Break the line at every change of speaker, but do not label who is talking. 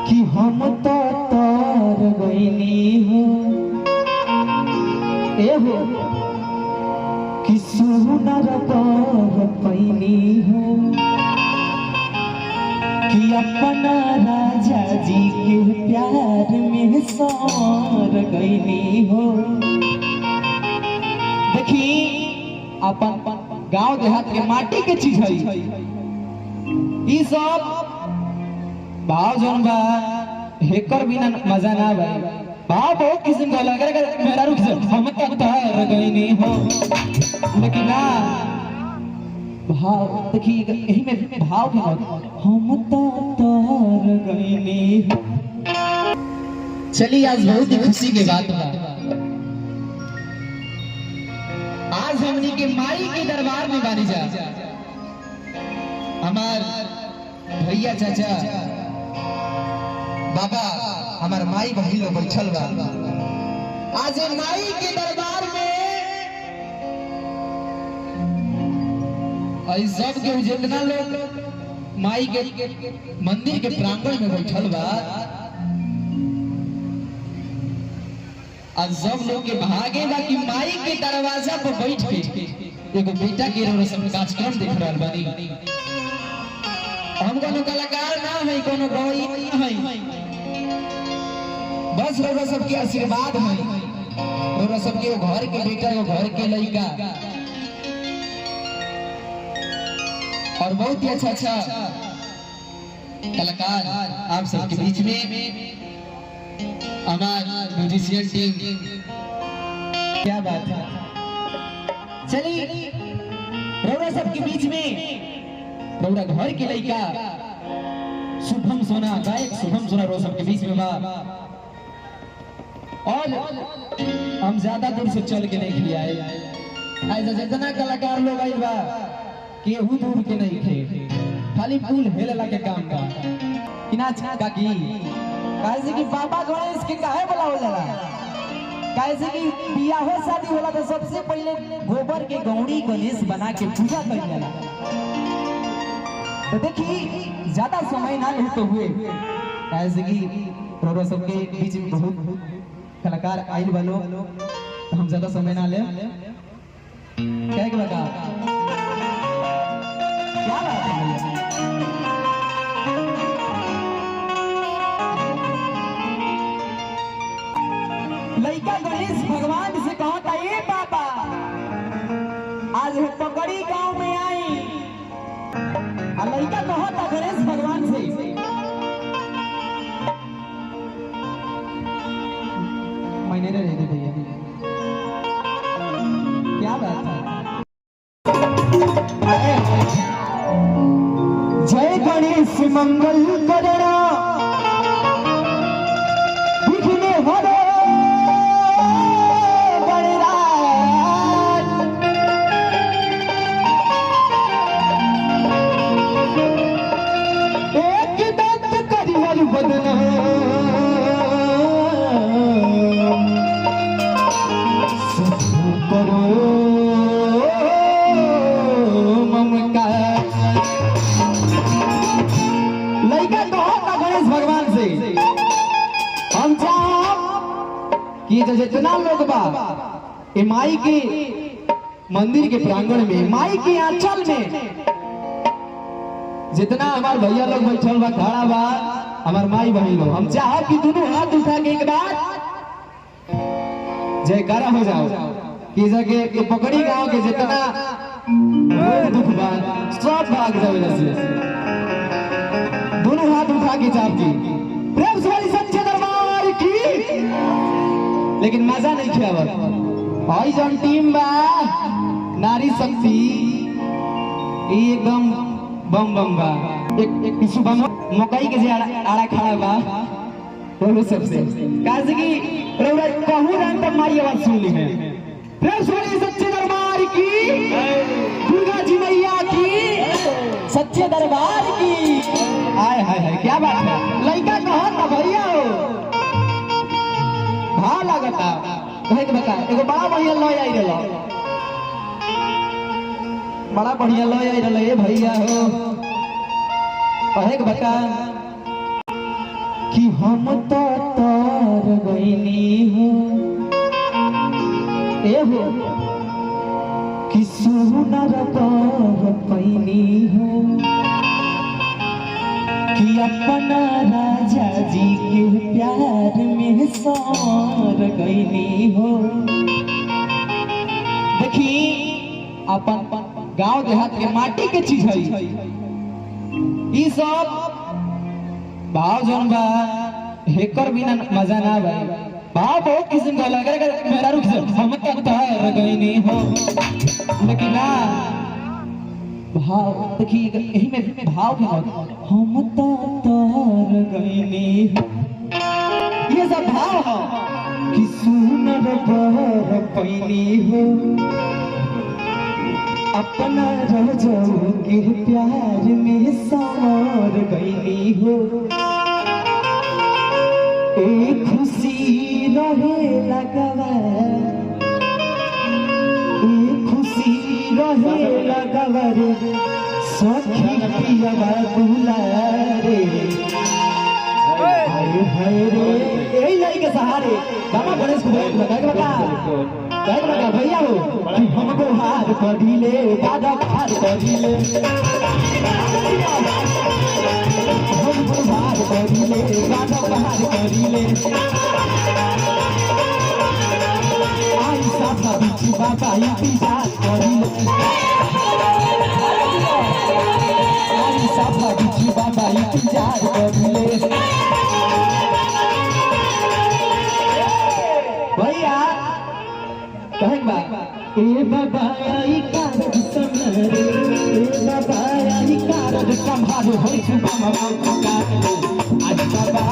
कि हम तो तार गईनी हो ए हो कि सुनर बार पैनी हो कि अपना राजा जी के प्यार में सार गईनी हो। देखी अपन गांव देहात के माटी के चीज है ई सब भाव जौन बा हेकर बिना मजा ना भाई भाव बहुत किस्म का लग रहा मेरा रुक से हम तो तार गईनी हो लेकिन ना भाव देखिए यही में भाव के हम तो तार गईनी हो। चलिए आज बहुत ही खुशी की बात बा आज हमनी के माई के दरबार में बानी जा हमार भैया चाचा बाबा हमार माई बहन लोग बैठल बा आज माई के दरबार में आई सब के जितना लोग माई के मंदिर के प्रांगण में बैठल बा आज सब लोग के भागे बा कि माई के दरवाजा पर बैठ के एगो बेटा के रस्म कार्यक्रम देख रहल बानी। हम कोनो कलाकार ना है कोनो गौरी है बस रउरा सबके आशीर्वाद है रउरा सबके घर के बेटा घर के लड़का और बहुत ही अच्छा कलाकार आप सबके बीच में हमारे म्यूजिशियन टीम क्या बात है। चलिए रउरा सबके बीच में रउरा घर के लड़का शुभम सोना गायक शुभम सोना रउरा सबके बीच में बा और हम ज्यादा दूर से चल के नहीं लिया ऐसा जितना कलाकार लोग आइल बा केहू दूर के नहीं थे खाली फूल हेलला के काम का इनाच काकी कैसे कि बाबा गणेश के काहे बुलावल जाला कैसे कि बियाह शादी होला तो सबसे पहले गोबर के गौड़ी गणेश बना के पूजा कइल जाला। तो देखी ज्यादा समय ना लेते हुए कैसे कि रउरा सबके बीच में बहुत कलाकार आइल वालो तो हम ज्यादा समय ना ले क्या के लगा क्या बात है लड़का गणेश भगवान से कहता ए बाबा आज पकड़ी गांव में आई लड़का कहता गणेश भगवान से मैंने रह दे भैया क्या बात है। जय गणेश मंगल करना विघ्न हरो गणराज एक दंत करिहर बदना करो ममकार लड़का कहता गणेश भगवान से हम चाहब कि जितना लोग बा ए माई के मंदिर के प्रांगण में माई के आंचल में जितना हमार भैया लोग बैठल बा खड़ा बा हमार माई बहन लोग हम चाहब कि दोनों हाथ उठा के एक बार जयकारा हो जाओ कि जगह ये पकड़ी गांव के जितना दुख बा सब भाग जावे जैसे दोनों हाथ उठा के चाप की प्रेम से वाली सच्चे दरबार की लेकिन मजा नहीं खेवत भाई जन टीम बा नारी शक्ति एकदम बम बम बा एक पिछु बम मकई के जे आड़ा खड़ा बा वो सबसे काहे कि रउरा कहूं ना तब मारी आवाज सुन ली है प्रेम से सच्चे दरबार की दुर्गा जी मैया की सच्चे दरबार की आय हाय हाय क्या बात है। लड़का कहता भैया हो भाव लगता कहे के बता एगो बड़ा बढ़िया लय आई रहला बड़ा बढ़िया लय आई रहला ए भैया हो कहे के बता कि हम तो तार गईनी हो ए हो कि सुनर पर पैनी हो कि अपना राजा जी के प्यार में सार गईनी हो। देखी अपन गांव देहात के माटी के चीज है ई सब भाव जौन बा हेकर बिना मजा ना बा। भाव बहुत किस्म का लगे मेरा रुख से हम तो तार गईनी हो लेकिन ना भाव देखिए यही में भाव भी हम तो तार गईनी हो ये सब भाव है कि सुनर पर पैनी हो अपना राजा के प्यार में सार गईनी हो। एक खुशी रहे लगवा एक खुशी रहे लगवा रे सखी पियवा दुलारे हाय हाय रे यही लाई के सहारे गाना गणेश को बता भैया हो कि हमको हार करीले दादा हार करीले हमको हार करीले दादा हार करीले आई साथा बिच बाबा इंतजार करीले आई साथा बिच बाबा इंतजार करीले भैया कहबा ए बाबा आई कारज संभारे ए बाबा आई कारज संभारे होई छु मामा का आज बाबा